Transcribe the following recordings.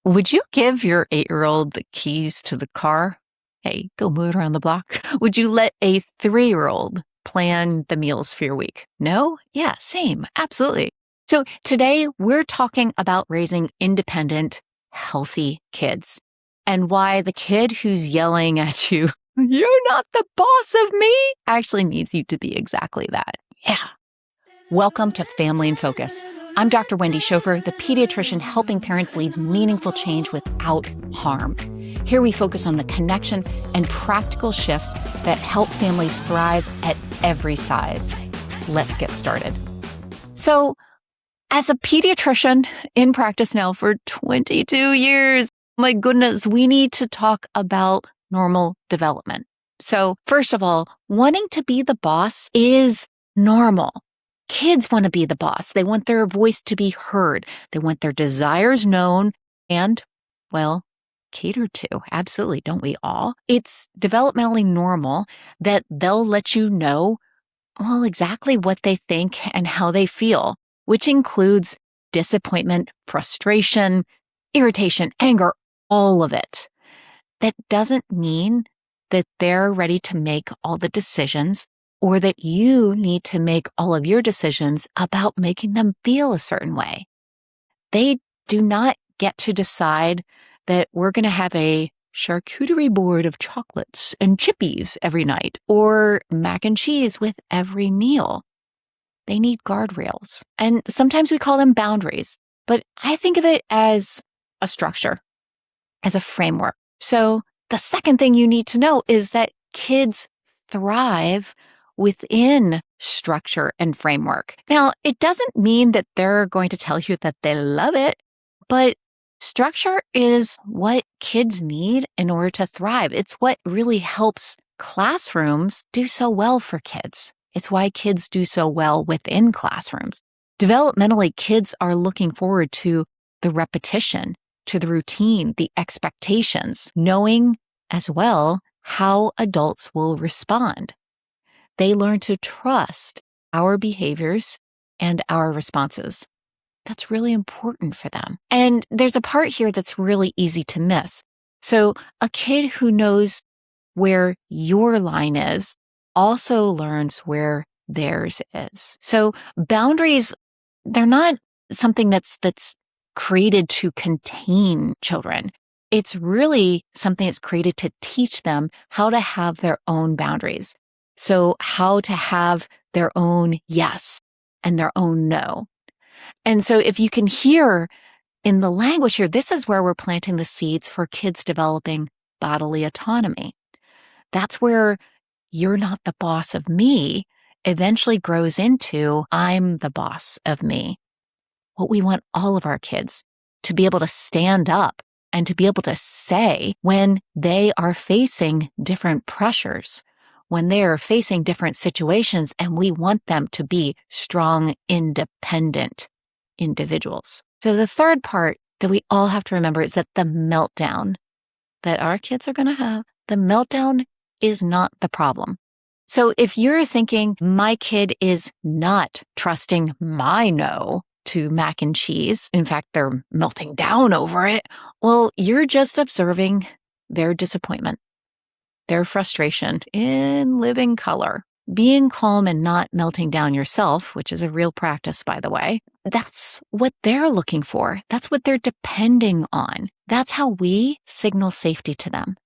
Would you give your 8-year-old the keys to the car? Hey, go move it around the block. Would you let a 3-year-old plan the meals for your week? No? Yeah, same. Absolutely. So today we're talking about raising independent, healthy kids and why the kid who's yelling at you, "You're not the boss of me," actually needs you to be exactly that. Yeah. Welcome to Family in Focus. I'm Dr. Wendy Schofer, the pediatrician helping parents lead meaningful change without harm. Here we focus on the connection and practical shifts that help families thrive at every size. Let's get started. So, as a pediatrician in practice now for 22 years, my goodness, we need to talk about normal development. So, first of all, wanting to be the boss is normal. Kids want to be the boss. They want their voice to be heard. They want their desires known and, well, catered to. Absolutely, don't we all? It's developmentally normal that they'll let you know, well, exactly what they think and how they feel, which includes disappointment, frustration, irritation, anger, all of it. That doesn't mean that they're ready to make all the decisions or that you need to make all of your decisions about making them feel a certain way. They do not get to decide that we're going to have a charcuterie board of chocolates and chippies every night or mac and cheese with every meal. They need guardrails. And sometimes we call them boundaries, but I think of it as a structure, as a framework. So the second thing you need to know is that kids thrive within structure and framework. Now, it doesn't mean that they're going to tell you that they love it, but structure is what kids need in order to thrive. It's what really helps classrooms do so well for kids. It's why kids do so well within classrooms. Developmentally, kids are looking forward to the repetition, to the routine, the expectations, knowing as well how adults will respond. They learn to trust our behaviors and our responses. That's really important for them. And there's a part here that's really easy to miss. So a kid who knows where your line is also learns where theirs is. So boundaries, they're not something that's created to contain children. It's really something that's created to teach them how to have their own boundaries. So how to have their own yes and their own no. And so if you can hear in the language here, this is where we're planting the seeds for kids developing bodily autonomy. That's where "you're not the boss of me" eventually grows into "I'm the boss of me." What we want all of our kids to be able to stand up and to be able to say when they are facing different pressures, when they are facing different situations, and we want them to be strong, independent individuals. So the third part that we all have to remember is that the meltdown that our kids are going to have, the meltdown is not the problem. So if you're thinking my kid is not trusting my no to mac and cheese, in fact, they're melting down over it, well, you're just observing their disappointment, their frustration in living color. Being calm and not melting down yourself, which is a real practice, by the way, that's what they're looking for. That's what they're depending on. That's how we signal safety to them.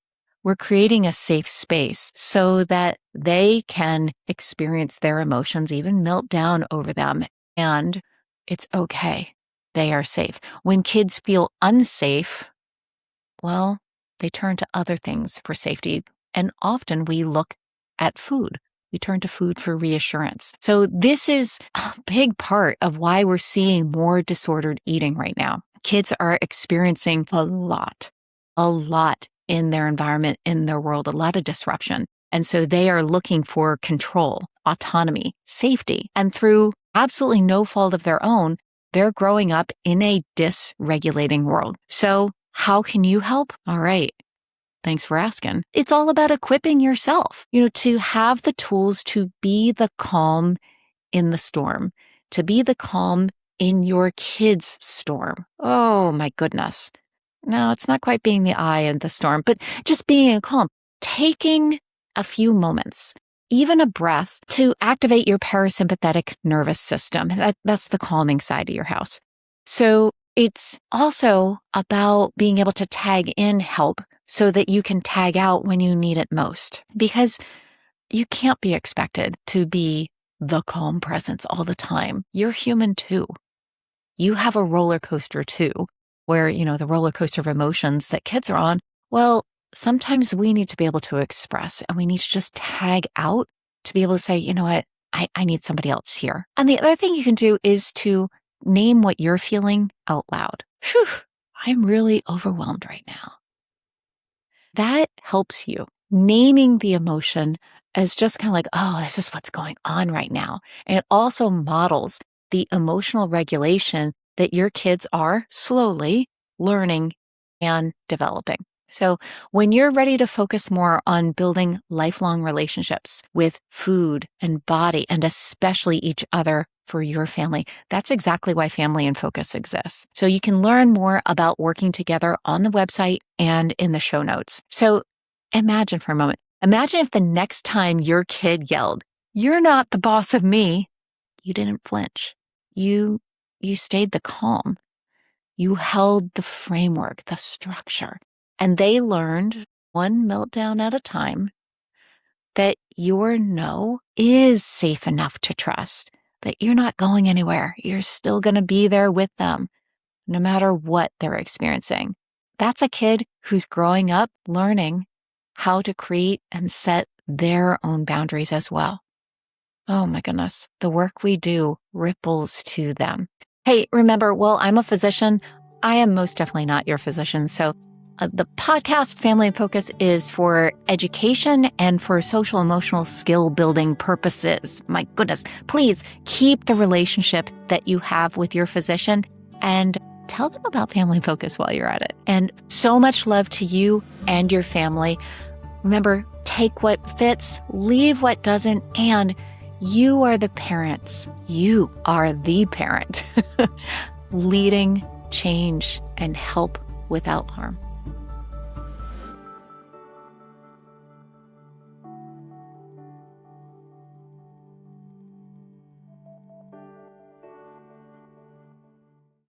We're creating a safe space so that they can experience their emotions, even melt down over them, and it's okay. They are safe. When kids feel unsafe, well, they turn to other things for safety, and often we look at food. We turn to food for reassurance. So this is a big part of why we're seeing more disordered eating right now. Kids are experiencing a lot in their environment, in their world, a lot of disruption. And so they are looking for control, autonomy, safety. And through absolutely no fault of their own, they're growing up in a dysregulating world. So how can you help? All right. Thanks for asking. It's all about equipping yourself, to have the tools to be the calm in the storm, to be the calm in your kids' storm. Oh my goodness. No, it's not quite being the eye in the storm, but just being calm, taking a few moments, even a breath to activate your parasympathetic nervous system. That's the calming side of your house. So it's also about being able to tag in help so that you can tag out when you need it most, because you can't be expected to be the calm presence all the time. You're human too. You have a roller coaster too, where, the roller coaster of emotions that kids are on. Well, sometimes we need to be able to express and we need to just tag out to be able to say, you know what, I need somebody else here. And the other thing you can do is to name what you're feeling out loud. Phew, I'm really overwhelmed right now. That helps you. Naming the emotion as just kind of like, oh, this is what's going on right now. And it also models the emotional regulation that your kids are slowly learning and developing. So when you're ready to focus more on building lifelong relationships with food and body, and especially each other for your family, that's exactly why Family in Focus exists. So you can learn more about working together on the website and in the show notes. So imagine for a moment, imagine if the next time your kid yelled, "You're not the boss of me," you didn't flinch. You stayed the calm. You held the framework, the structure, and they learned one meltdown at a time that your no is safe enough to trust, that you're not going anywhere. You're still going to be there with them, no matter what they're experiencing. That's a kid who's growing up learning how to create and set their own boundaries as well. Oh my goodness, the work we do ripples to them. Hey, remember, while I'm a physician, I am most definitely not your physician. So the podcast Family in Focus is for education and for social emotional skill building purposes. My goodness, please keep the relationship that you have with your physician and tell them about Family in Focus while you're at it. And so much love to you and your family. Remember, take what fits, leave what doesn't, and you are the parents. You are the parent leading change and help without harm.